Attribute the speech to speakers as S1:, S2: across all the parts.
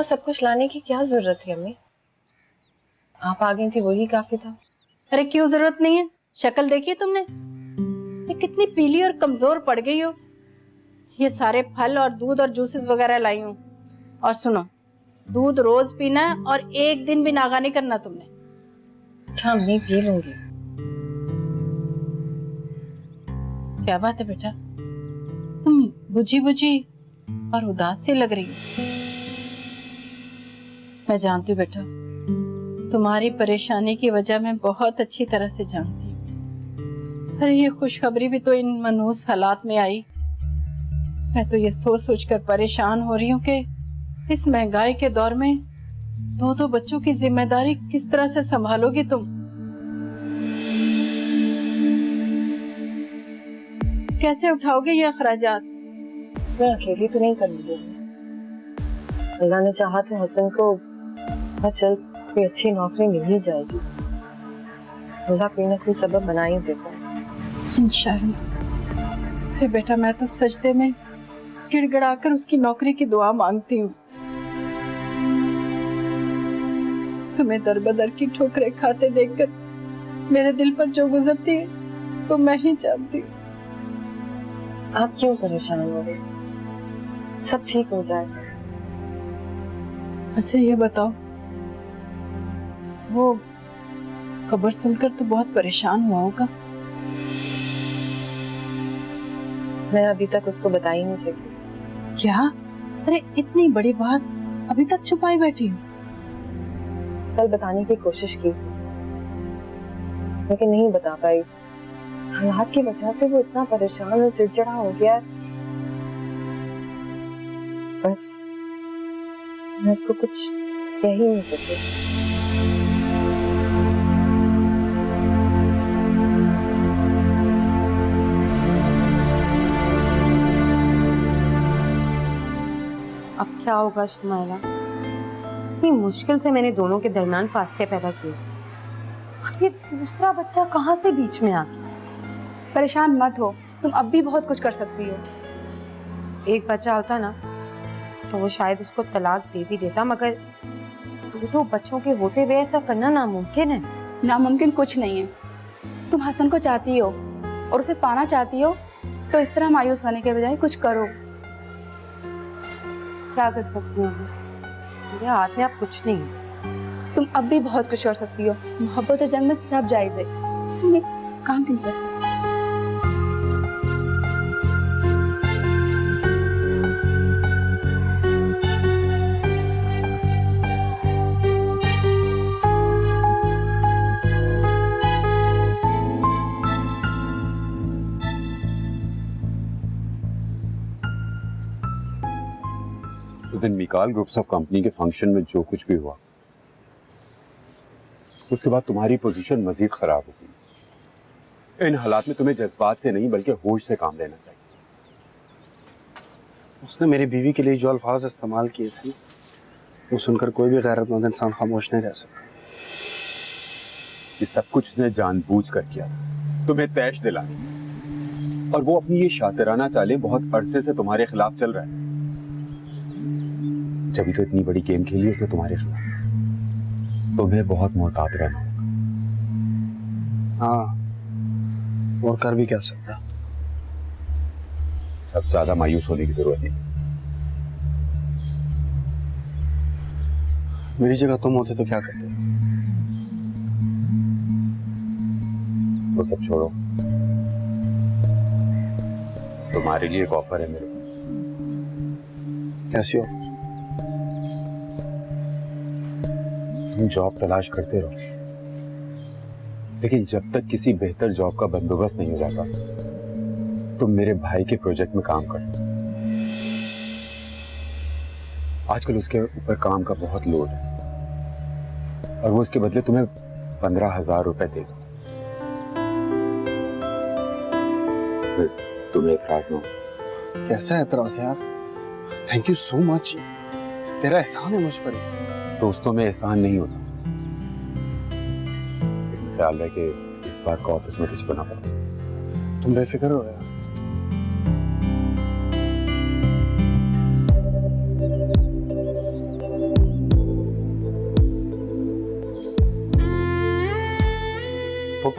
S1: इतना सब कुछ लाने की क्या जरूरत थी अम्मी? आप आ गई थी वही काफी था।
S2: अरे क्यों जरूरत नहीं है? शक्ल देखी तुमने? ये कितनी पीली और कमजोर पड़ गई हो। ये सारे फल और दूध और जूसेस वगैरह लाई हूँ। और सुनो, दूध रोज पीना है और एक दिन भी नागा नहीं करना तुमने।
S1: अच्छा अम्मी, पी लूंगी।
S2: क्या बात है बेटा, तुम बुझी बुझी और उदास सी लग रही हो। मैं जानती हूँ बेटा, तुम्हारी परेशानी की वजह मैं बहुत अच्छी तरह से जानती हूँ। अरे ये खुशखबरी भी तो इन मनहूस हालात में आई। मैं तो ये सोच सोच कर परेशान हो रही हूँ कि इस महंगाई के दौर में दो बच्चों की जिम्मेदारी किस तरह से संभालोगी तुम। कैसे उठाओगे ये अखराजात?
S1: मैं अकेली तो नहीं करूंगी। अल्लाह ने चाहा तो हसन को बहुत जल्द कोई अच्छी नौकरी मिल ही जाएगी। अल्लाह कोई ना कोई सबब बना ही देगा
S2: इंशाअल्लाह। अरे बेटा, मैं तो सजदे में गिड़गिड़ाकर उसकी नौकरी की दुआ मांगती हूँ। तुम्हें दर बदर की ठोकरें खाते देखकर मेरे दिल पर जो गुजरती है वो मैं ही जानती हूँ।
S1: आप क्यों परेशान हो रहे? सब ठीक हो जाएगा।
S2: अच्छा ये बताओ, वो खबर सुनकर तो बहुत परेशान हुआ होगा।
S1: मैं अभी तक उसको बता ही नहीं सकी।
S2: क्या? अरे इतनी बड़ी बात अभी तक छुपाई बैठी हूँ।
S1: कल बताने की कोशिश की लेकिन नहीं बता पाई। हालात की वजह से वो इतना परेशान और चिड़चिड़ा हो गया। बस मैं उसको कुछ कह ही नहीं सकी।
S3: अब क्या होगा शुमाइला? इतनी मुश्किल से मैंने दोनों के दरमियान फासले पैदा किए। अब ये दूसरा बच्चा कहाँ से बीच में आ गया?
S4: परेशान मत हो, तुम अब भी बहुत कुछ कर सकती हो।
S3: एक बच्चा होता ना तो वो शायद उसको तलाक दे भी देता, मगर दो बच्चों के होते हुए ऐसा करना नामुमकिन है।
S4: नामुमकिन कुछ नहीं है। तुम हसन को चाहती हो और उसे पाना चाहती हो, तो इस तरह मायूस होने के बजाय कुछ करो।
S3: क्या कर सकती हूँ? मेरे हाथ में अब कुछ नहीं है।
S4: तुम अब भी बहुत कुछ कर सकती हो। मोहब्बत और जंग में सब जायज है। तुम एक काम क्यों नहीं करती?
S5: उस दिन मिकाल ग्रुप्स ऑफ कंपनी के फंक्शन में जो कुछ भी हुआ, उसके बाद तुम्हारी पोजीशन मजीद खराब हो गई। इन हालात में तुम्हें जज्बात से नहीं बल्कि होश से काम लेना चाहिए।
S6: उसने मेरी बीवी के लिए जो अल्फाज इस्तेमाल किए थे वो सुनकर कोई भी गैरतमंद इंसान खामोश नहीं रह सकता।
S5: ये सब कुछ उसने जानबूझ कर किया, तुम्हें तैश दिलाने, और वो अपनी ये शातिराना चालें बहुत अरसे से तुम्हारे खिलाफ चल रहा है। जब तो इतनी बड़ी गेम खेली उसने तुम्हारे खिलाफ। तुम्हें बहुत मोहतात रहना होगा।
S6: हाँ, और कर भी क्या सकता।
S5: सब ज्यादा मायूस होने की जरूरत नहीं।
S6: मेरी जगह तुम होते तो क्या करते?
S5: वो सब छोड़ो, तुम्हारे लिए एक ऑफर है मेरे पास।
S6: कैसी हो?
S5: तुम जॉब तलाश करते रहो, लेकिन जब तक किसी बेहतर जॉब का बंदोबस्त नहीं हो जाता तुम मेरे भाई के प्रोजेक्ट में काम करो। आजकल उसके ऊपर काम का बहुत लोड है और वो इसके बदले तुम्हें 15,000 रुपए देगा। तुम्हें एतराज ना हो?
S6: कैसा एतराज यार? Thank you so much. तेरा एहसान है मुझ पर।
S5: दोस्तों में एहसान नहीं होता। ख्याल है कि इस बात को ऑफिस में किसी को ना पता।
S6: तुम बेफिक्र हो यार।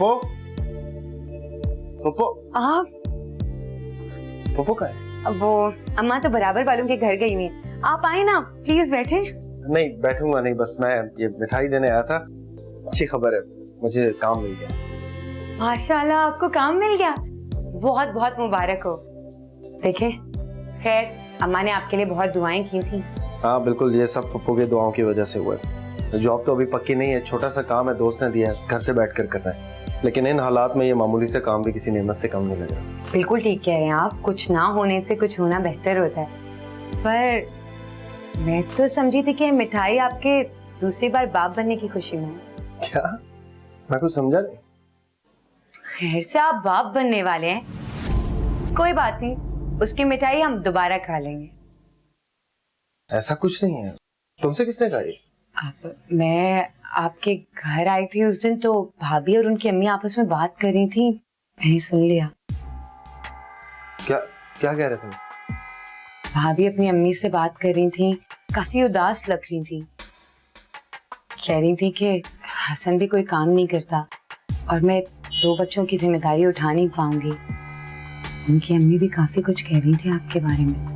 S6: पप्पो, पप्पो,
S3: आप
S6: पप्पो कहाँ है?
S3: वो अम्मा तो बराबर वालों के घर गई हुई हैं। आप आए ना, प्लीज बैठे।
S6: नहीं बैठूंगा नहीं, बस मैं ये मिठाई देने आया था। अच्छी खबर है, मुझे काम मिल गया।
S3: माशाल्लाह, आपको काम मिल गया, बहुत बहुत मुबारक हो। देखे, खैर अम्मा ने आपके लिए बहुत दुआएं की थी।
S6: हाँ बिल्कुल, ये सब पप्पो की दुआओं की वजह से हुआ है। जॉब तो अभी पक्की नहीं है, छोटा सा काम है, दोस्त ने दिया है, घर से बैठ कर करना है। लेकिन इन हालात में ये मामूली से काम भी किसी नेमत से कम नहीं लग रहा।
S3: बिल्कुल ठीक कह रहे हैं आप, कुछ ना होने से कुछ होना बेहतर होता है। पर मैं तो समझी थी कि मिठाई आपके दूसरी बार बाप बनने की खुशी में है।
S6: क्या? मैं कुछ समझा नहीं।
S3: खैर से आप बाप बनने वाले हैं, कोई बात नहीं, उसकी मिठाई हम दोबारा खा लेंगे।
S6: ऐसा कुछ नहीं है। तुमसे किसने कहा ये?
S3: मैं आपके घर आई थी उस दिन, तो भाभी और उनकी अम्मी आपस में बात कर रही थी, मैंने सुन लिया।
S6: क्या क्या कह रहे थे?
S3: भाभी अपनी अम्मी से बात कर रही थी, काफी उदास लग रही थी। कह रही थी कि हसन भी कोई काम नहीं करता और मैं 2 बच्चों की जिम्मेदारी उठा नहीं पाऊंगी। उनकी अम्मी भी काफी कुछ कह रही थी आपके बारे में।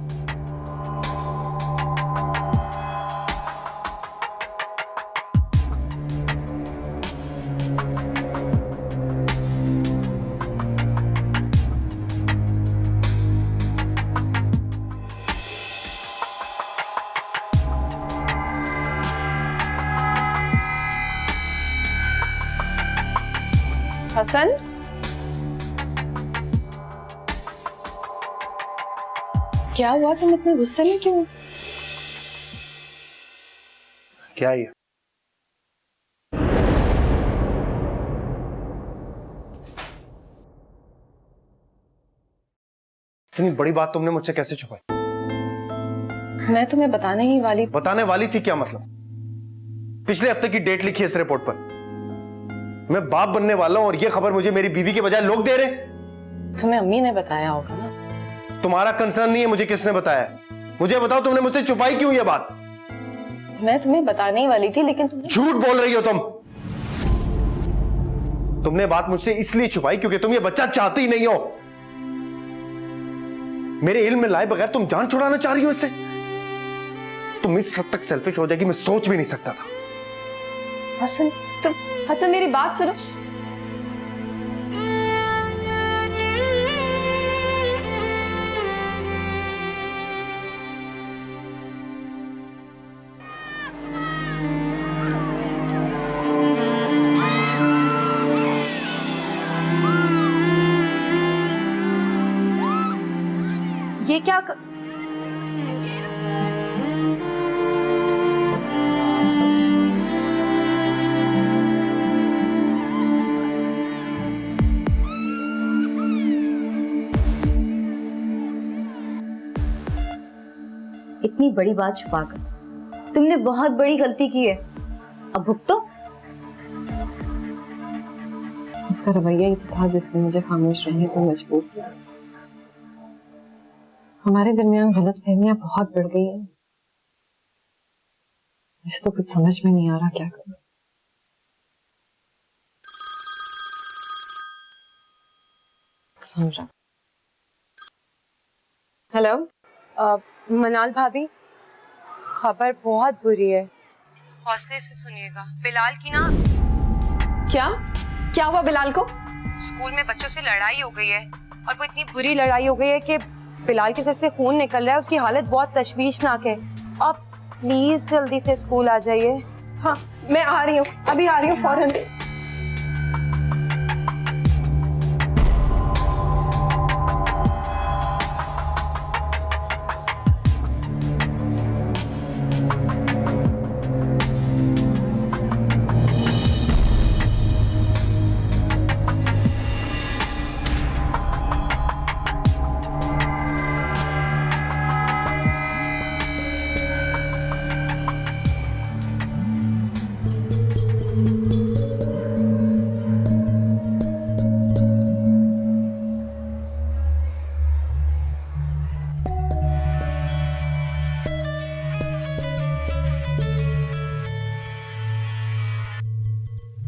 S1: हसन, क्या हुआ? तुम इतने गुस्से में क्यों?
S6: क्या ये? इतनी बड़ी बात तुमने मुझसे कैसे छुपाई?
S1: मैं तुम्हें बताने ही वाली।
S6: बताने वाली थी क्या मतलब? पिछले हफ्ते की डेट लिखी है इस रिपोर्ट पर। मैं बाप बनने वाला हूं और ये खबर मुझे मेरी बीवी के बजाय लोग दे रहे।
S1: तुम्हें अम्मी ने बताया होगा ना।
S6: तुम्हारा कंसर्न नहीं है मुझे किसने बताया। मुझे बताओ, तुमने मुझसे छुपाई क्यों ये बात?
S1: मैं तुम्हें बताने ही वाली थी, लेकिन तुमने।
S6: झूठ बोल रही हो तुम। तुमने बात मुझसे इसलिए छुपाई क्योंकि तुम ये बच्चा चाहती ही नहीं हो। मेरे इल्म में लाए बगैर तुम जान छुड़ाना चाह रही हो इससे। तुम इस हद तक सेल्फिश हो जाएगी मैं सोच भी नहीं सकता था।
S1: हसन, तुम हसन मेरी बात सुनो।
S3: ये क्या इतनी बड़ी बात छुपाकर तुमने बहुत बड़ी गलती की है, अब भुगतो।
S1: उसका रवैया ही तो था जिसने मुझे खामोश रहने पर मजबूर किया। हमारे दरमियान गलतफहमियां बहुत बढ़ गई हैं। मुझे तो कुछ समझ में नहीं आ रहा क्या करूं। सुन रहा। हेलो
S3: मनाल भाभी, खबर बहुत बुरी है, हौसले से सुनिएगा। बिलाल की ना,
S1: क्या क्या हुआ बिलाल को?
S3: स्कूल में बच्चों से लड़ाई हो गई है और वो इतनी बुरी लड़ाई हो गई है कि बिलाल के सर से खून निकल रहा है। उसकी हालत बहुत तशवीशनाक है। आप प्लीज जल्दी से स्कूल आ जाइए।
S1: हाँ मैं आ रही हूँ, अभी आ रही हूँ फौरन।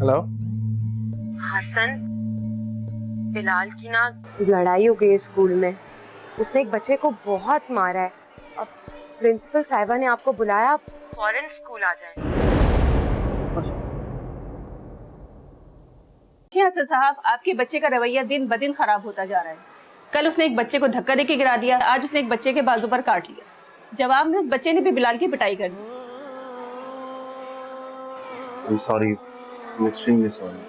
S6: हेलो
S3: हसन, बिलाल की ना लड़ाई हो गई है स्कूल में। उसने एक बच्चे को बहुत मारा है। अब प्रिंसिपल साहिबा ने आपको बुलाया, आप फौरन स्कूल आ जाएं।
S4: क्या सर साहब, आपके बच्चे का रवैया दिन ब दिन खराब होता जा रहा है। कल उसने एक बच्चे को धक्का देके गिरा दिया, आज उसने एक बच्चे के बाजू पर काट लिया। जवाब में उस बच्चे ने भी बिलाल की पिटाई कर दी।
S6: I'm sorry, I'm extremely sorry.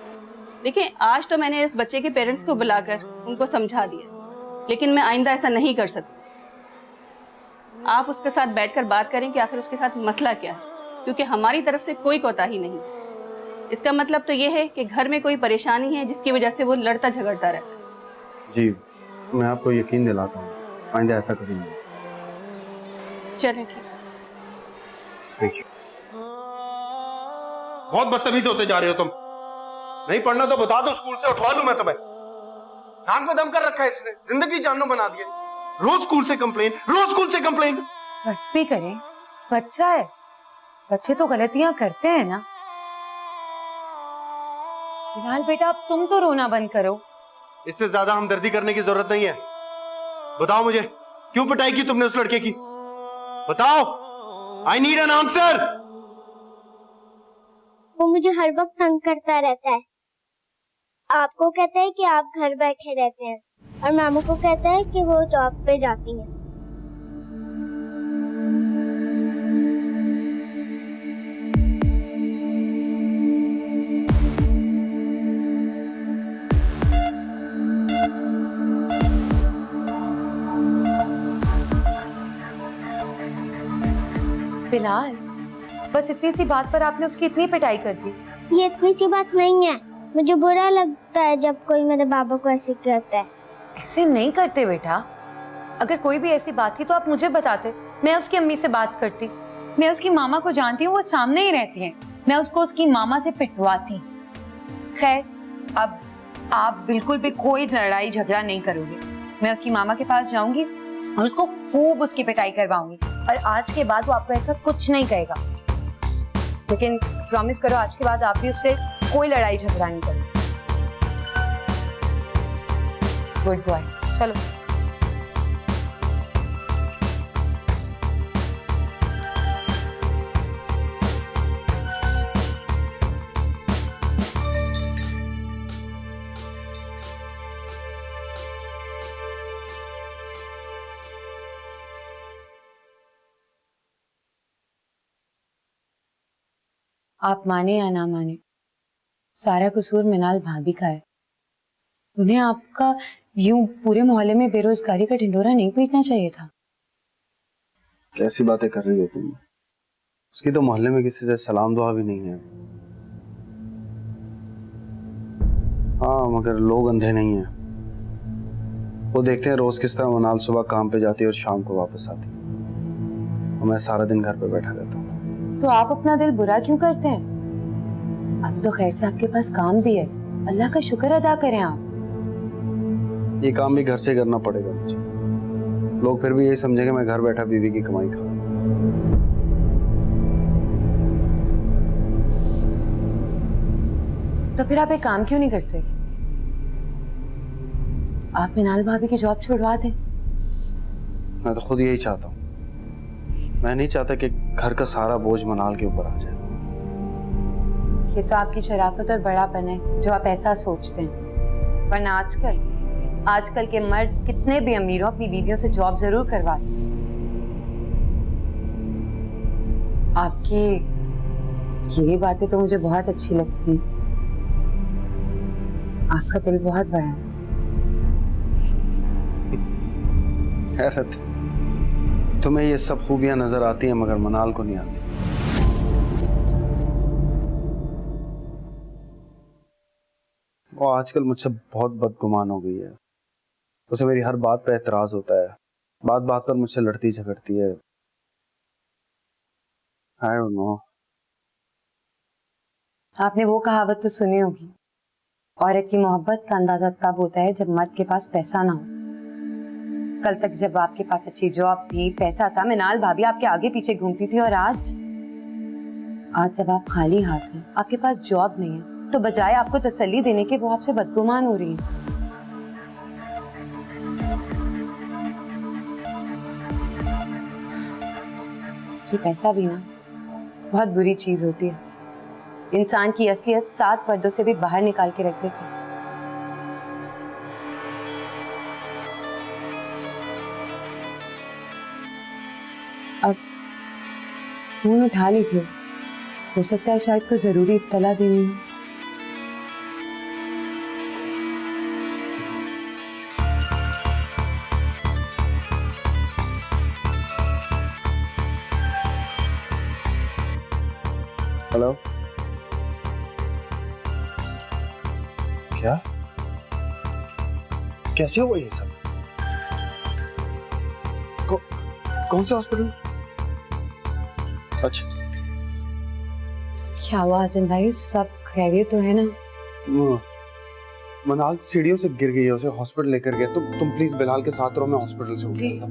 S4: देखिए, आज तो मैंने इस बच्चे के पेरेंट्स को बुलाकर उनको समझा दिया, लेकिन मैं आइंदा ऐसा नहीं कर सकती। आप उसके साथ बैठकर बात करें कि आखिर उसके साथ मसला क्या है, क्योंकि हमारी तरफ से कोई कोताही नहीं। इसका मतलब तो ये है कि घर में कोई परेशानी है जिसकी वजह से वो लड़ता झगड़ता रहता है।
S6: जी, मैं आपको यकीन दिलाता हूँ, आइंदा ऐसा कभी नहीं।
S4: चलें, ठीक।
S6: Thank you. बहुत बदतमीज होते जा रहे हो तुम। नहीं पढ़ना तो बता दो, स्कूल से उठवा लूं मैं तुम्हें। नाक में दम कर रखा है इसने, जिंदगी जाननो बना दिया। रोज स्कूल से कंप्लेन, रोज स्कूल से कंप्लेन।
S3: बस भी करें, बच्चा है, बच्चे तो गलतियां करते हैं ना। बिलाल बेटा, अब तुम तो रोना बंद करो।
S6: इससे ज्यादा हमदर्दी करने की जरूरत नहीं है। बताओ मुझे, क्यों पिटाई की तुमने उस लड़के की? बताओ, आई नीड एन आंसर।
S7: वो मुझे हर वक्त तंग करता रहता है। आपको कहता है कि आप घर बैठे रहते हैं और मामू को कहता है कि वो जॉब पे जाती हैं।
S3: बिलाल, बस इतनी सी बात पर आपने उसकी इतनी पिटाई कर दी।
S7: ये इतनी सी बात नहीं है। मुझे बुरा लगता है जब कोई मेरे बाबा को ऐसे करता है।
S3: ऐसे नहीं करते बेटा। अगर कोई भी ऐसी बात थी तो आप मुझे बताते, मैं उसकी अम्मी से बात करती। मैं उसकी मामा को जानती हूँ, वो सामने ही रहती हैं। मैं उसको उसकी मामा से पिटवाती। खैर, अब आप बिल्कुल भी कोई लड़ाई झगड़ा नहीं करोगे। मैं उसकी मामा के पास जाऊंगी और उसको खूब उसकी पिटाई करवाऊंगी, और आज के बाद वो आपको ऐसा कुछ नहीं कहेगा। लेकिन प्रॉमिस करो, आज के बाद आप भी उससे कोई लड़ाई झगड़ा नहीं करोगे। गुड बॉय, चलो। आप माने या ना माने, सारा कसूर मिनाल भाभी का है। उन्हें आपका यूं पूरे मोहल्ले में बेरोजगारी का ढिंढोरा नहीं पीटना चाहिए था।
S6: कैसी बातें कर रही हो तुम? उसकी तो मोहल्ले में किसी से सलाम दुआ भी नहीं है। हाँ, मगर लोग अंधे नहीं हैं। वो देखते हैं रोज किस तरह मनाल सुबह काम पे जाती है और शाम को वापस आती है, और मैं सारा दिन घर पे बैठा रहता हूँ।
S3: तो आप अपना दिल बुरा क्यों करते हैं? अब तो खैर से आपके पास काम भी है, अल्लाह का शुक्र अदा करें आप।
S6: ये काम भी घर से करना पड़ेगा मुझे। लोग फिर भी यही समझेंगे मैं घर बैठा बीवी की कमाई खा।
S3: तो फिर आप एक काम क्यों नहीं करते? आप मिनाल भाभी की जॉब छुड़वा दें।
S6: मैं तो खुद यही चाहता हूँ। मैं नहीं चाहता कि घर का सारा बोझ मनाल के ऊपर आ जाए।
S3: ये तो आपकी शराफत और बड़ापन है जो आप ऐसा सोचते हैं, वरना आजकल के मर्द कितने भी अमीर हो अपनी बीवियों से जॉब जरूर करवाते हैं। आपकी ये बातें तो मुझे बहुत अच्छी लगती हैं। आपका दिल बहुत बड़ा है।
S6: हैरत, तुम्हें ये सब खूबियां नजर आती हैं मगर मनाल को नहीं आती। वो आजकल मुझसे बहुत बदगुमान हो गई है। उसे मेरी हर बात पे एतराज होता है, बात बात पर मुझसे लड़ती झगड़ती है। I don't know।
S3: आपने वो कहावत तो सुनी होगी, औरत की मोहब्बत का अंदाजा तब होता है जब मर्द के पास पैसा ना हो। कल तक जब आपके पास अच्छी जॉब थी, पैसा था, मिनाल भाभी आपके आगे पीछे घूमती थी, और आज जब आप खाली हाथ हैं, आपके पास जॉब नहीं है, तो बजाय आपको तसल्ली देने के वो आपसे बदगुमान हो रही है। कि पैसा भी ना बहुत बुरी चीज होती है, इंसान की असलियत 7 पर्दों से भी बाहर निकाल के रख देती है। अब फोन उठा लीजिए, हो सकता है शायद कोई जरूरी इत्तला देनी हो।
S6: हेलो, क्या कैसे हुआ ये सब? कौन से हॉस्पिटल? अच्छा,
S3: क्या हुआ आजम भाई, सब खैरियत तो है ना?
S6: मनाल सीढ़ियों से गिर गई है, उसे हॉस्पिटल लेकर गए। तो तुम प्लीज बिलाल के साथ रहो, मैं हॉस्पिटल से उठ गया था।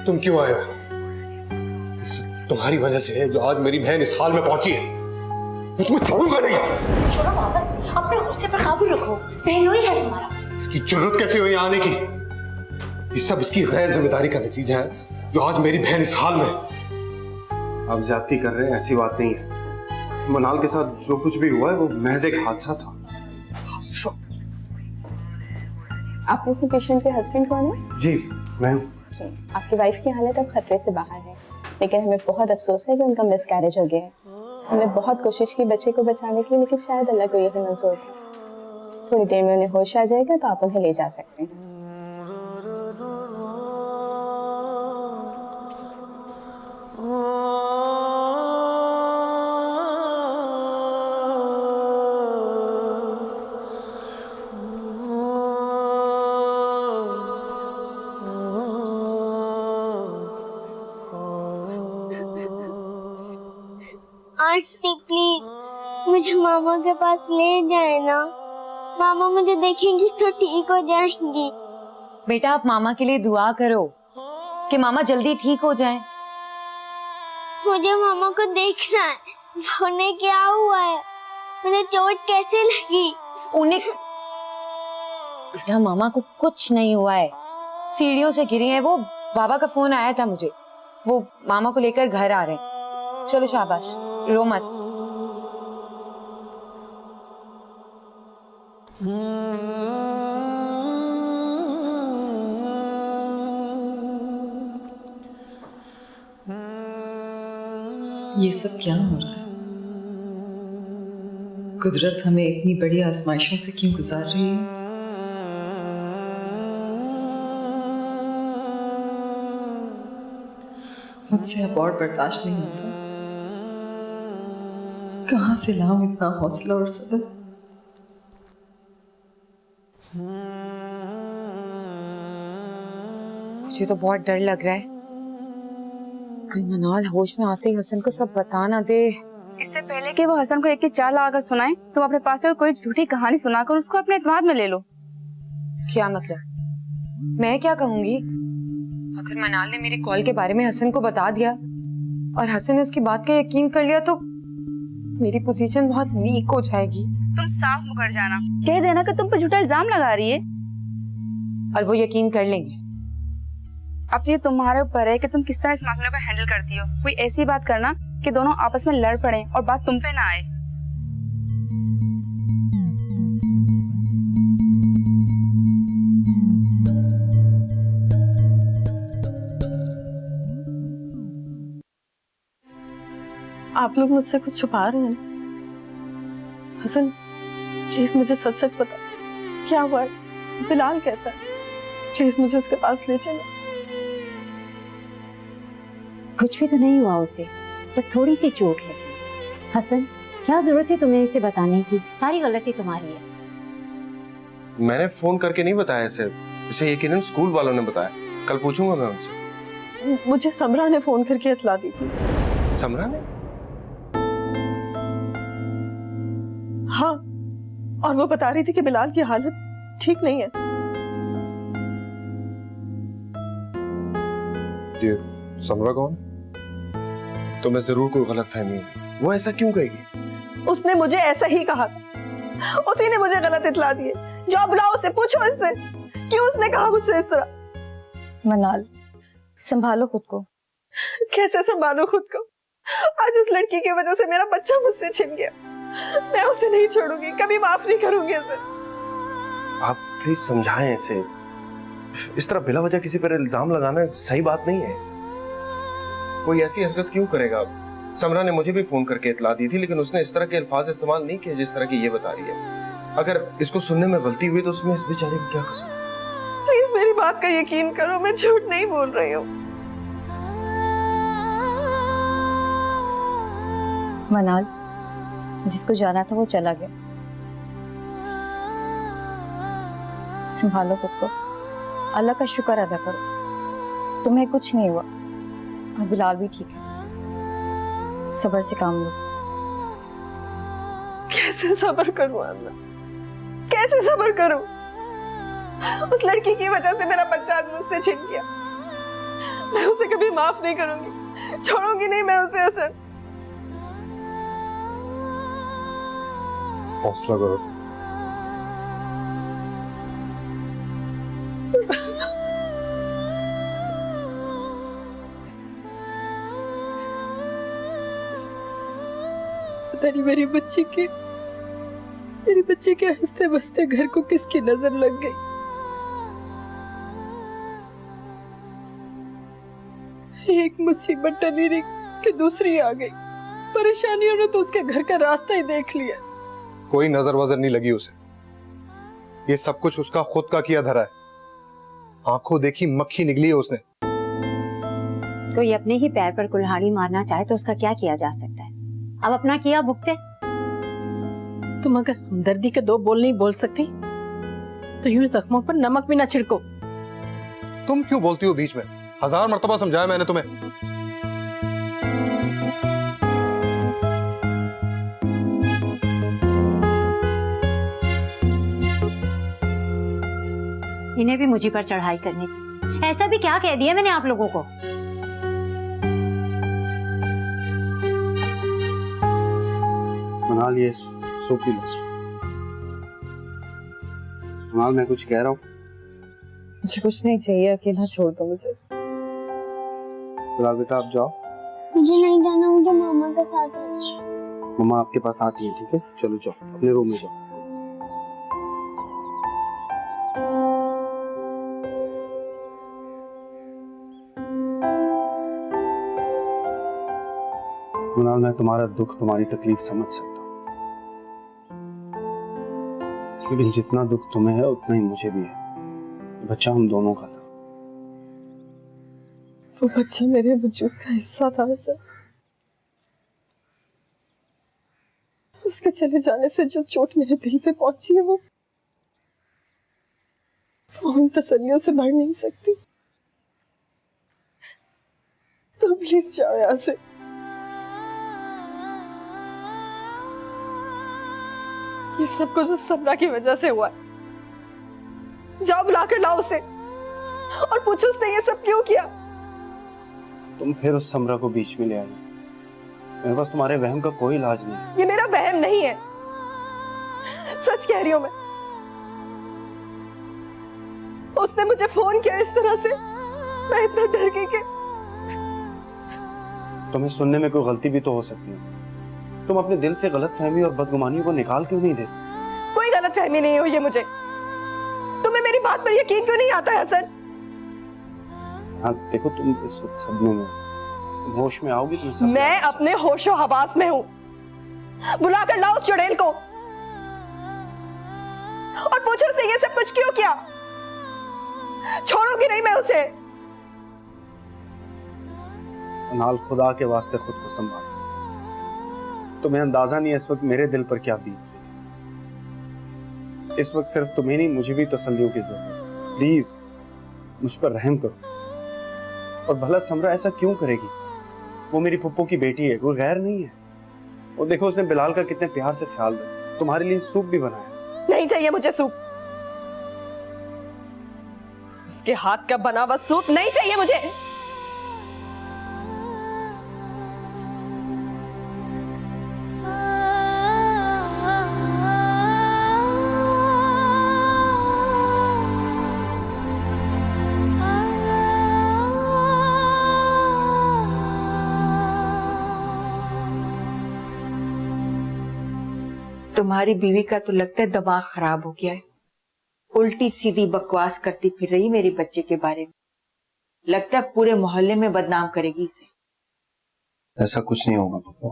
S8: तुम क्यों आए हो? तुम्हारी वजह से है जो आज मेरी बहन इस हाल में पहुंची है। मैं तुम्हें छोड़ूंगा नहीं।
S9: छोड़ो बाबा, अपने गुस्से पर काबू रखो, बहनोई है तुम्हारा।
S8: इसकी जरूरत कैसे हुई आने की? ये सब इसकी गैर जिम्मेदारी का नतीजा है जो आज मेरी बहन इस हाल में।
S6: आप ज्यादती कर रहे हैं, ऐसी बात नहीं है। मनाल के साथ जो कुछ भी हुआ है वो महज एक हादसा था।
S10: आप में से पेशेंट के हस्बैंड कौन है?
S6: जी मैं।
S10: जी, आपकी वाइफ की हालत अब खतरे से बाहर है, लेकिन हमें बहुत अफसोस है कि उनका मिसकैरेज हो गया है। हमने बहुत कोशिश की बच्चे को बचाने की, लेकिन शायद अल्लाह को यही मंजूर था। थोड़ी देर में उन्हें होश आ जाएगा तो आप उन्हें ले जा सकते हैं।
S7: आंटी प्लीज मुझे मामा के पास ले जाए ना। मामा मुझे देखेंगी तो ठीक हो जाएंगी।
S3: बेटा आप मामा के लिए दुआ करो कि मामा जल्दी ठीक हो जाएं।
S7: मुझे मामा को देखना है, उन्हें क्या हुआ है, उन्हें चोट कैसे लगी?
S3: उन्हें बेटा मामा को कुछ नहीं हुआ है, सीढ़ियों से गिरी है वो। बाबा का फोन आया था मुझे, वो मामा को लेकर घर आ रहे हैं। चलो शाबाश, रो मत।
S1: ये सब क्या हो रहा है? कुदरत हमें इतनी बड़ी आजमाइशों से क्यों गुजार रही है? मुझसे अब और बर्दाश्त नहीं होता। कहाँ से लाऊं इतना हौसला और सब्र?
S3: मुझे तो बहुत डर लग रहा है, कहीं मनाल होश में आते ही हसन को सब बता ना दे।
S4: इससे पहले कि वो हसन को एक की 4 लगाकर सुनाए, तुम अपने पास से कोई झूठी कहानी सुनाकर उसको अपने एतमाद में ले लो।
S3: क्या मतलब? मैं क्या कहूंगी? अगर मनाल ने मेरे कॉल के बारे में हसन को बता दिया और हसन ने उसकी बात का यकीन कर लिया तो मेरी पोजीशन बहुत वीक हो जाएगी।
S4: तुम साफ मुकर जाना, कह देना कि तुम पर झूठा इल्जाम लगा रही है,
S3: और वो यकीन कर लेंगे।
S4: अब तो ये तुम्हारे ऊपर है कि तुम किस तरह इस मामले को हैंडल करती हो। कोई ऐसी बात करना कि दोनों आपस में लड़ पड़े और बात तुम पे ना आए।
S2: आप लोग मुझसे कुछ छुपा रहे हैं ना? हसन प्लीज मुझे सच सच बता, क्या हुआ है? बिलाल कैसा है? प्लीज मुझे उसके पास ले चलो।
S9: कुछ भी तो नहीं हुआ उसे, बस थोड़ी सी चोट लगी। हसन क्या जरूरत है तुम्हें इसे बताने की? सारी गलती तुम्हारी है।
S6: मैंने फोन करके नहीं बताया इसे यकीनन स्कूल वालों ने बताया। कल पूछूंगा मैं उनसे।
S2: मुझे समरा ने फोन करके इतला दी थी।
S6: समरा ने?
S11: हाँ, और वो बता रही थी कि बिलाल की हालत ठीक नहीं है।
S6: ये समरा कौन? तुम्हें जरूर कोई गलत फहमी हुई। वो ऐसा क्यों कहेगी?
S11: उसने मुझे ऐसा ही कहा था। उसी ने मुझे गलत इत्तला दी है। जाओ बुलाओ उसे, पूछो इससे क्यों उसने कहा मुझसे इस तरह।
S1: मनाल, संभालो खुद को।
S11: कैसे संभालो खुद को? आज उस लड़की की वजह से मेरा बच्चा मुझसे छिन गया। मैं उसे नहीं छोड़ूंगी, कभी माफ नहीं करूंगी उसे।
S6: आप प्लीज समझाएं इसे। इस तरह बिला वजह किसी पर इल्जाम लगाना सही बात नहीं है। कोई ऐसी हरकत क्यों करेगा? समरा ने मुझे भी फोन करके इतला दी थी, लेकिन उसने इस तरह के अल्फाज इस्तेमाल नहीं किए जिस तरह की ये बता रही है। अगर इसको सुनने में गलती हुई तो उसमें इस बेचारे की क्या कसूर?
S11: प्लीज मेरी बात का यकीन करो, मैं झूठ नहीं बोल रही हूँ।
S1: मनाल, जिसको जाना था वो चला गया। संभालो खुद को, अल्लाह का शुक्र अदा करो। तुम्हें कुछ नहीं हुआ और बिलाल भी ठीक है। सब्र से काम लो।
S11: कैसे सब्र करूं अल्लाह, कैसे सब्र करूं? उस लड़की की वजह से मेरा बच्चा आज मुझसे छिन गया। मैं उसे कभी माफ नहीं करूंगी, छोड़ूंगी नहीं मैं उसे। हसन,
S6: हौसला करो।
S2: पता नहीं मेरे बच्चे के हंसते बसते घर को किसकी नजर लग गई। एक मुसीबत टली रही कि दूसरी आ गई। परेशानियों ने तो उसके घर का रास्ता ही देख लिया।
S8: कोई नजर वजर नहीं लगी उसे। ये सब कुछ उसका खुद का किया धरा है। आंखों देखी मक्खी निकली है उसने।
S9: कोई अपने ही पैर पर कुल्हाड़ी मारना चाहे तो उसका क्या किया जा सकता है? अब अपना किया भुगते।
S2: तुम अगर हमदर्दी के दो बोल नहीं बोल सकती तो यूं जख्मों पर नमक भी ना छिड़को।
S8: तुम क्यों बोलती हो बीच में? 1000 मर्तबा समझाया मैंने तुम्हें।
S9: इन्हें भी मुझी पर चढ़ाई करने की। ऐसा भी क्या कह दिया मैंने आप लोगों को?
S6: मनाल, ये सूप पी लो। मनाल, मैं कुछ कह रहा हूँ।
S1: मुझे कुछ नहीं चाहिए, अकेला छोड़ दो मुझे।
S6: फिलहाल बेटा आप जाओ।
S7: मुझे नहीं जाना, मुझे मामा के साथ रहना।
S6: मम्मा आपके पास आती है, ठीक है? चलो जाओ, अपने रूम में जाओ। मनाल, मैं तुम्हारा दुख, तुम्हारी तकलीफ समझ सकता हूँ, लेकिन जितना दुख तुम्हें है उतना ही मुझे भी है। बच्चा हम दोनों का था।
S11: वो बच्चा मेरे वजूद का हिस्सा था सर। उसके चले जाने से जो चोट मेरे दिल पे पहुंची है वो उन तसल्लियों से बढ़ नहीं सकती। तो प्लीज जाओ यहाँ से। ये सब कुछ उस समरा की वजह से हुआ है। जाओ बुलाकर लाओ उसे और पूछो उसने ये सब क्यों किया।
S6: तुम फिर उस समरा को बीच में ले आई। मेरे पास तुम्हारे वहम का कोई इलाज नहीं।
S11: ये मेरा वहम नहीं है, सच कह रही हूं मैं। उसने मुझे फोन किया इस तरह से, मैं इतना डर गई कि
S6: तुम्हें सुनने में कोई गलती भी तो हो सकती है। तुम अपने दिल से गलतफहमी और बदगुमानियों को निकाल क्यों नहीं देते?
S11: कोई गलतफहमी नहीं हुई है मुझे। तुम्हें मेरी बात पर यकीन क्यों नहीं आता है हसन?
S6: हाँ देखो, तुम इस वक्त सदमे में, तुम होश में आओगी तुम सब।
S11: मैं अपने होशो हवास में हूं। बुलाकर लाओ उस चुड़ैल को और पूछो उससे ये सब कुछ क्यों किया। छोड़ूंगी नहीं मैं उसे।
S6: नाल, खुदा के वास्ते खुद को संभाल। तुम्हें अंदाजा नहीं है इस वक्त मेरे दिल पर क्या बीत रही है। इस वक्त सिर्फ तुम्हें नहीं, मुझे भी तसल्लियों की जरूरत है। प्लीज मुझ पर रहम करो। और भला समरा ऐसा क्यों करेगी? वो मेरी पुप्पो की बेटी है, कोई गैर नहीं है। और देखो उसने बिलाल का कितने प्यार से ख्याल रखा।
S12: तुम्हारे लिए सूप भी बनाया।
S11: नहीं चाहिए मुझे सूप। उसके हाथ का बना हुआ सूप नहीं चाहिए मुझे।
S13: तुम्हारी बीवी का तो लगता है दिमाग खराब हो गया है। उल्टी सीधी बकवास करती फिर रही मेरे बच्चे के बारे में। लगता है पूरे मोहल्ले में बदनाम करेगी इसे।
S6: ऐसा कुछ नहीं होगा पापा,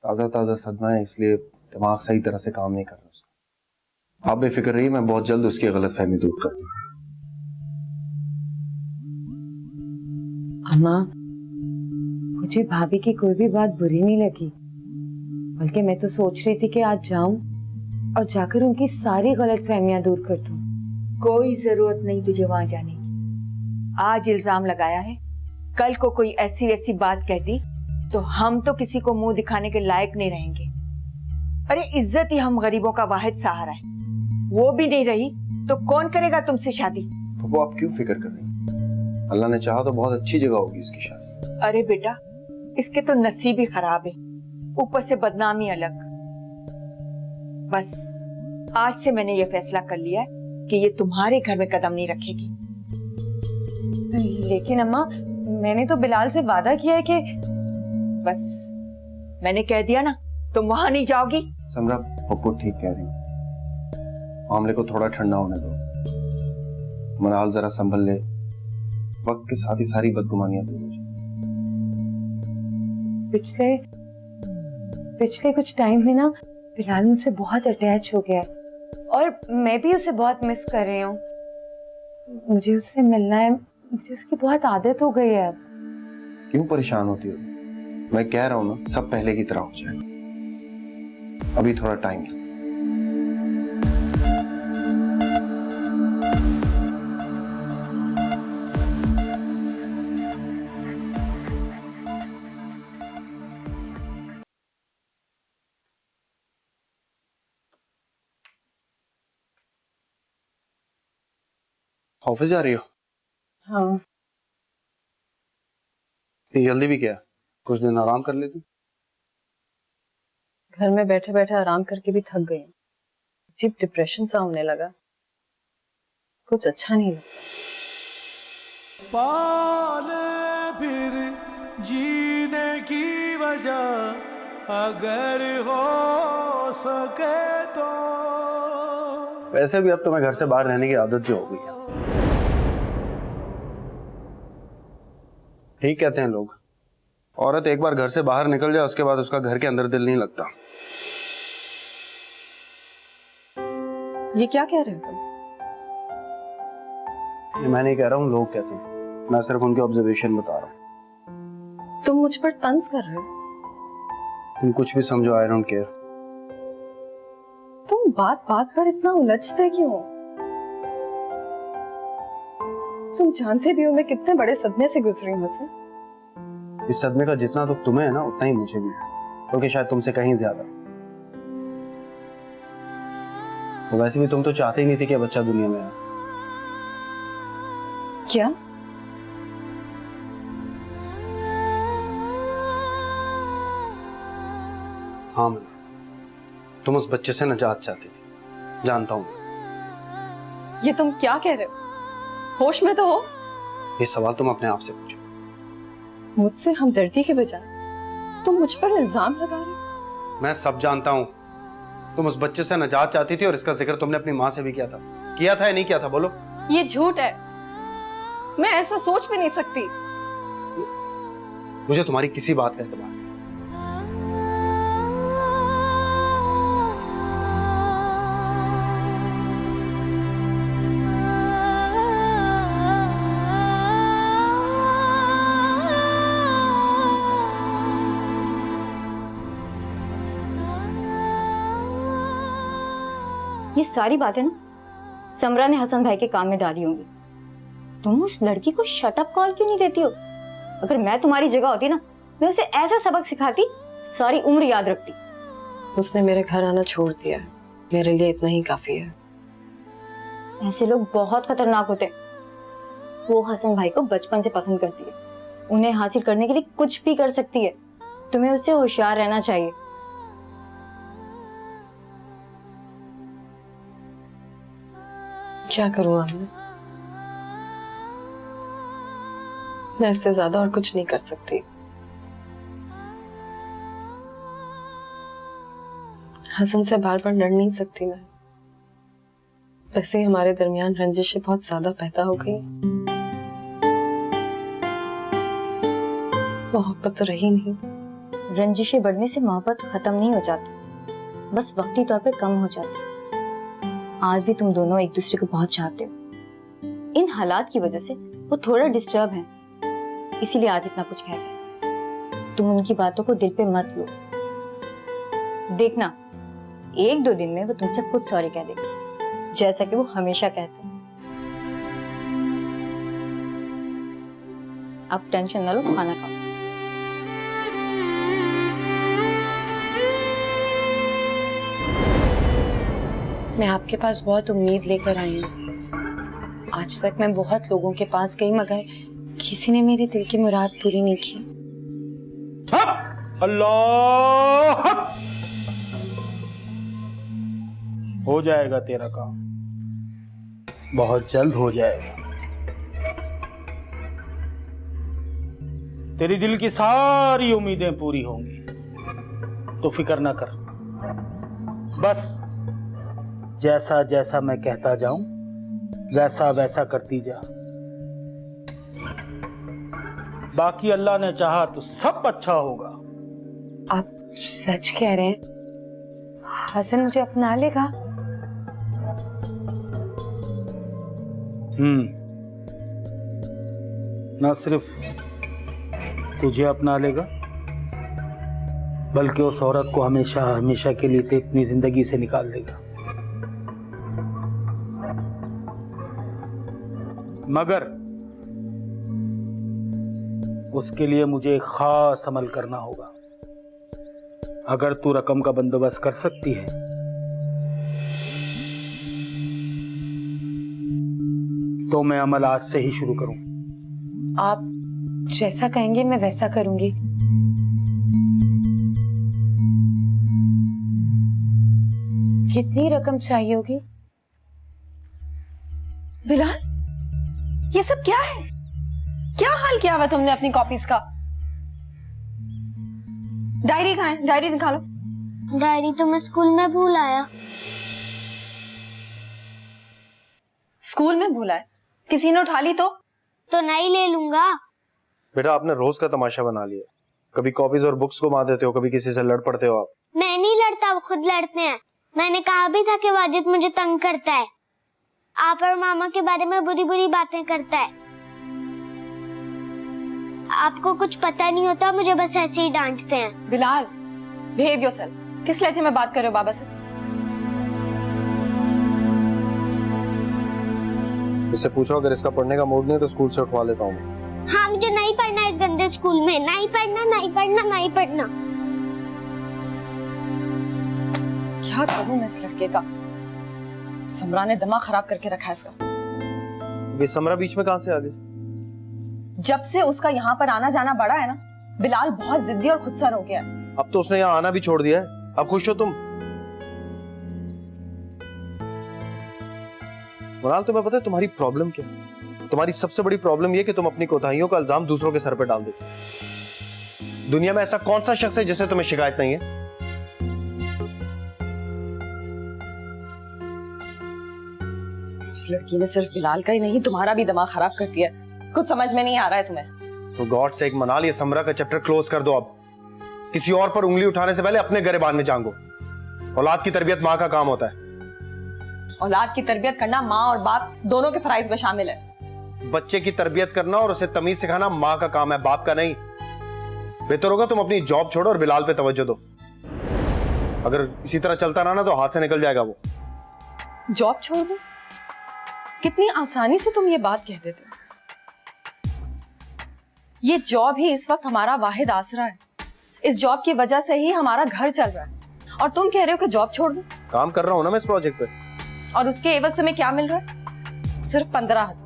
S6: ताजा ताजा सदमा है इसलिए दिमाग सही तरह से काम नहीं कर रहा उसका। आप बेफिक्र रहिए, मैं बहुत जल्द उसकी गलतफहमी दूर कर दूंगा।
S3: अम्मा, मुझे भाभी की कोई भी बात बुरी नहीं लगी, बल्कि मैं तो सोच रही थी कि आज जाऊं और जाकर उनकी सारी गलतफहमियां दूर कर दूं।
S13: कोई जरूरत नहीं तुझे वहां जाने की। आज इल्जाम लगाया है, कल को कोई ऐसी ऐसी बात कह दी तो हम तो किसी को मुंह दिखाने के लायक नहीं रहेंगे। अरे इज्जत ही हम गरीबों का वाहिद सहारा है, वो भी नहीं रही तो कौन करेगा तुमसे शादी।
S6: तो वो आप क्यों फिक्र कर रही हैं? अल्लाह ने चाहा तो बहुत अच्छी जगह होगी इसकी शादी।
S13: अरे बेटा, इसके तो नसीब ही खराब है, ऊपर से बदनामी अलग। बस आज से मैंने ये फैसला कर लिया है कि ये तुम्हारे घर में कदम नहीं रखेगी।
S3: लेकिन अम्मा, मैंने तो बिलाल से वादा किया है कि
S13: बस मैंने कह दिया ना, तुम वहां नहीं जाओगी।
S6: समरा, पप्पू ठीक कह रही है, मामले को थोड़ा ठंडा होने दो। मनाल जरा संभल ले, वक्त के साथ ही सारी बदगुमानियां दूर हो जाए।
S3: पिछले कुछ टाइम में ना बिलाल मुझसे बहुत अटैच हो गया है और मैं भी उसे बहुत मिस कर रही हूँ। मुझे उससे मिलना है, मुझे उसकी बहुत आदत हो गई है।
S6: क्यों परेशान होती हो? मैं कह रहा हूं ना, सब पहले की तरह हो जाएगा, अभी थोड़ा टाइम लगेगा। ऑफिस जा रही हो?
S2: हाँ।
S12: जल्दी भी क्या, कुछ दिन आराम कर लेती।
S1: घर में बैठे बैठे आराम करके भी थक गई, अजीब डिप्रेशन सा होने लगा, कुछ अच्छा नहीं लगता।
S14: पाले फिर जीने की वजह अगर हो सके तो।
S12: वैसे भी अब तुम्हें घर से बाहर रहने की आदत जो हो गई है। ठीक कहते हैं लोग, औरत एक बार घर से बाहर निकल जाए उसके बाद उसका घर के अंदर दिल नहीं लगता।
S1: ये क्या कह रहे हो तुम?
S12: ये मैं नहीं कह रहा हूँ, लोग कहते हैं, मैं सिर्फ उनके ऑब्जर्वेशन बता रहा हूँ।
S1: तुम मुझ पर तंज कर रहे हो?
S12: तुम कुछ भी समझो, आई डोंट केयर।
S1: तुम बात बात पर इतना उलझते क्यों हो? तुम जानते भी हो मैं कितने बड़े सदमे से गुजरी हूं हसन।
S12: इस सदमे का जितना दुख तुम्हें है ना, उतना ही मुझे भी है, क्योंकि शायद तुमसे कहीं ज्यादा। तो वैसे भी तुम तो चाहते ही नहीं थे कि बच्चा दुनिया में आए।
S1: क्या?
S12: हाँ मैं, तुम उस बच्चे से निजात चाहती थी, जानता हूं।
S1: ये तुम क्या कह रहे हो? होश में तो हो?
S12: ये सवाल तुम अपने आप से पूछो।
S1: मुझसे हमदर्दी के बजाय तुम मुझ पर इल्जाम लगा रहे हो।
S12: मैं सब जानता हूं, तुम उस बच्चे से निजात चाहती थी और इसका जिक्र तुमने अपनी माँ से भी किया था या नहीं किया था? बोलो।
S11: ये झूठ है, मैं ऐसा सोच भी नहीं सकती।
S12: मुझे तुम्हारी किसी बात का एतबार नहीं।
S15: ये सारी बातें ना समरा ने हसन भाई के काम में डाली होंगी। तुम उस लड़की को शट अप कॉल क्यों नहीं देती हो? अगर मैं तुम्हारी जगह होती ना, मैं उसे ऐसा सबक सिखाती सारी उम्र याद रखती।
S1: उसने मेरे घर आना छोड़ दिया है। मेरे लिए इतना ही काफी है।
S15: ऐसे लोग बहुत खतरनाक होते हैं। वो हसन भाई को बचपन से पसंद करती है, उन्हें हासिल करने के लिए कुछ भी कर सकती है। तुम्हें उससे होशियार रहना चाहिए।
S1: क्या करूं आमिना, मैं इससे ज्यादा और कुछ नहीं कर सकती। हसन से बार बार लड़ नहीं सकती मैं। वैसे ही हमारे दरमियान रंजिशें बहुत ज्यादा पैदा हो गई। मोहब्बत तो रही नहीं।
S15: रंजिशें बढ़ने से मोहब्बत खत्म नहीं हो जाती, बस वक्ती तौर पे कम हो जाती। आज भी तुम दोनों एक दूसरे को बहुत चाहते हो। इन हालात की वजह से वो थोड़ा डिस्टर्ब है, इसीलिए आज इतना कुछ कह रहे। तुम उनकी बातों को दिल पे मत लो। देखना, एक दो दिन में वो तुमसे खुद सॉरी कह देगी, जैसा कि वो हमेशा कहते हैं। अब टेंशन ना लो, खाना खाओ।
S3: मैं आपके पास बहुत उम्मीद लेकर आई हूँ। आज तक मैं बहुत लोगों के पास गई, मगर किसी ने मेरे दिल की मुराद पूरी नहीं की।
S16: अल्लाह, हो जाएगा तेरा काम, बहुत जल्द हो जाएगा। तेरी दिल की सारी उम्मीदें पूरी होंगी, तो फिक्र ना कर। बस जैसा जैसा मैं कहता जाऊं वैसा वैसा करती जा। बाकी अल्लाह ने चाहा तो सब अच्छा होगा।
S3: आप सच कह रहे हैं? हसन मुझे अपना लेगा?
S16: ना सिर्फ तुझे अपना लेगा, बल्कि उस औरत को हमेशा हमेशा के लिए अपनी जिंदगी से निकाल देगा। मगर उसके लिए मुझे एक खास अमल करना होगा। अगर तू रकम का बंदोबस्त कर सकती है तो मैं अमल आज से ही शुरू करूं।
S3: आप जैसा कहेंगे मैं वैसा करूंगी। कितनी रकम चाहिए होगी?
S11: बिलाल, ये सब क्या है? क्या हाल किया हुआ तुमने अपनी कॉपीज का? डायरी कहाँ है? डायरी निकालो।
S7: डायरी तो मैं स्कूल में भूल आया।
S11: स्कूल में भूला है? किसी ने उठा ली तो
S7: नहीं ले लूंगा।
S6: बेटा, आपने रोज का तमाशा बना लिया। कभी कॉपीज और बुक्स को मार देते हो, कभी किसी से लड़ पड़ते हो आप।
S7: मैं नहीं लड़ता, वो खुद लड़ते हैं। मैंने कहा भी था कि वाजिद मुझे तंग करता है, आप और मामा के बारे में बुरी बुरी बातें करता है। आपको कुछ पता नहीं होता, मुझे बस ऐसे ही डांटते हैं।
S11: Bilal, behave yourself. किस लहजे में बात कर रहे हो बाबा से?
S6: इससे पूछो, अगर इसका पढ़ने का मूड नहीं है तो स्कूल से उठवा लेता हूँ।
S7: हाँ, मुझे नहीं पढ़ना इस गंदे स्कूल में। नहीं पढ़ना, नहीं पढ़ना, नहीं पढ़ना।
S11: क्या करूं मैं इस लड़के का? समरा ने दिमाग खराब करके रखा है इसका।
S6: ये समरा बीच में कहां से आ गई?
S11: जब से उसका यहाँ पर आना जाना बढ़ा है ना, बिलाल बहुत जिद्दी और खुदसर हो गया है।
S6: अब तो उसने यहाँ आना भी छोड़ दिया है। अब खुश हो तुम? मुनाल, तुम्हें पता है तुम्हारी प्रॉब्लम क्या है? तुम्हारी सबसे बड़ी प्रॉब्लम ये कि तुम अपनी कोताहियों का इल्जाम दूसरों के सर पे डाल देते हो। दुनिया में ऐसा कौन सा शख्स है जिसे तुम्हें शिकायत नहीं है?
S11: इस लड़की ने सिर्फ बिलाल का ही नहीं, तुम्हारा भी दिमाग खराब कर दिया। कुछ समझ में नहीं आ रहा है तुम्हें।
S6: फॉर गॉड सेक मनाल, ये समरा का चैप्टर क्लोज कर दो। अब किसी और पर उंगली उठाने से पहले अपने गिरबान में जांगो। औलाद की तरबियत माँ का काम होता है।
S11: औलाद की तरबियत करना माँ और बाप दोनों के फराइज में शामिल है।
S6: बच्चे की तरबियत करना और उसे तमीज सिखाना माँ का काम है, बाप का नहीं। बेहतर होगा तुम अपनी जॉब छोड़ो और बिलाल पे तवज्जो दो। अगर इसी तरह चलता रहा ना तो हाथ से निकल जाएगा वो।
S11: जॉब छोड़ दो? कितनी आसानी से तुम ये बात कह देते हो। ये जॉब ही इस वक्त हमारा वाहिद आसरा है। इस जॉब की वजह से ही हमारा घर चल रहा है
S17: और तुम कह रहे हो कि जॉब छोड़ दूं?
S6: काम कर रहा हूँ ना मैं इस प्रोजेक्ट पे।
S17: और उसके एवज तुम्हें क्या मिल रहा है? सिर्फ 15,000।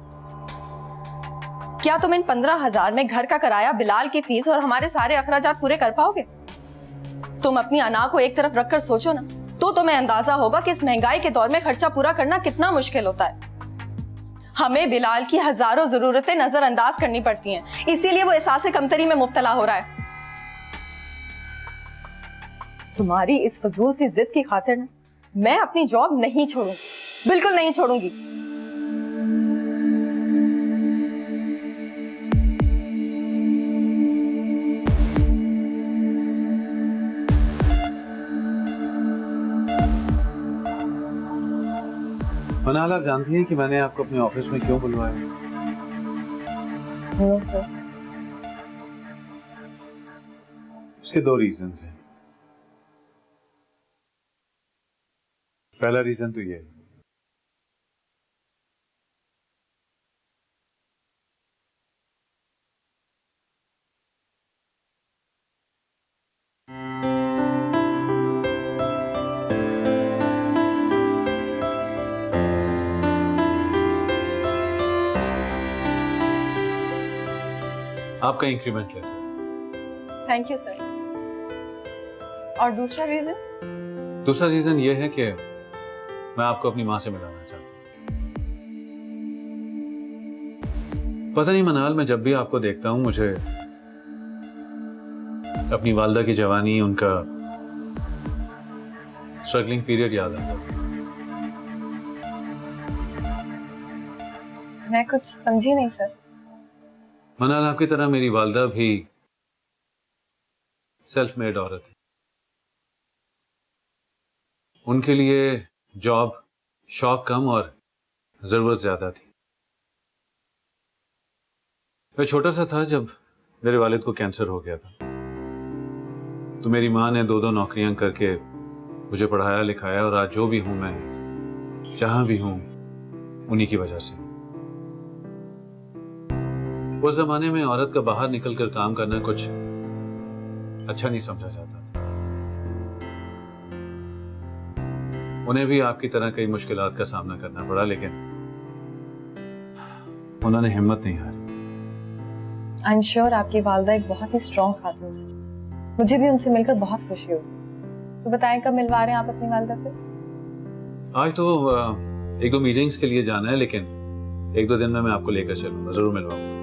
S17: क्या तुम इन 15,000 में घर का किराया, बिलाल की फीस और हमारे सारे अखराजात पूरे कर पाओगे? तुम अपनी अना को एक तरफ रखकर सोचो ना, तो तुम्हें अंदाजा होगा कि इस महंगाई के दौर में खर्चा पूरा करना कितना मुश्किल होता है। हमें बिलाल की हजारों जरूरतें नजरअंदाज करनी पड़ती हैं, इसीलिए वो एहसास कमतरी में मुब्तला हो रहा है। तुम्हारी इस फजूल सी जिद की खातिर ना मैं अपनी जॉब नहीं छोड़ूंगी, बिल्कुल नहीं छोड़ूंगी।
S12: मनाल, आप जानती हैं कि मैंने आपको अपने ऑफिस में क्यों बुलवाया?
S1: No sir.
S12: उसके 2 रीजंस हैं। पहला रीजन तो ये है आपका इंक्रीमेंट लेते हैं।
S17: Thank you sir. और दूसरा रीजन?
S12: दूसरा रीजन ये है कि मैं आपको अपनी माँ से मिलाना चाहता हूँ। पता नहीं मनाल, मैं जब भी आपको देखता हूँ मुझे अपनी वालदा की जवानी, उनका स्ट्रगलिंग पीरियड याद आता है।
S17: मैं कुछ समझी नहीं सर।
S12: मनाल, आपकी तरह मेरी वालदा भी सेल्फ मेड औरत है। उनके लिए जॉब शौक कम और जरूरत ज्यादा थी। मैं छोटा सा था जब मेरे वालिद को कैंसर हो गया था, तो मेरी माँ ने 2-2 नौकरियां करके मुझे पढ़ाया लिखाया, और आज जो भी हूं मैं, जहां भी हूं, उन्हीं की वजह से। उस जमाने में औरत का बाहर निकलकर काम करना कुछ अच्छा नहीं समझा जाता था। उन्हें भी आपकी तरह कई मुश्किलात का सामना करना पड़ा, लेकिन उन्होंने हिम्मत नहीं हारी।
S17: आई एम श्योर आपकी वालदा एक बहुत ही स्ट्रॉन्ग खातून है। मुझे भी उनसे मिलकर बहुत खुशी हुई। तो बताएं कब मिलवा रहे हैं आप अपनी वालदा से?
S12: आज तो 1-2 मीटिंग्स के लिए जाना है, लेकिन 1-2 दिन में मैं आपको लेकर चलूंगा, जरूर मिलवाऊंगा।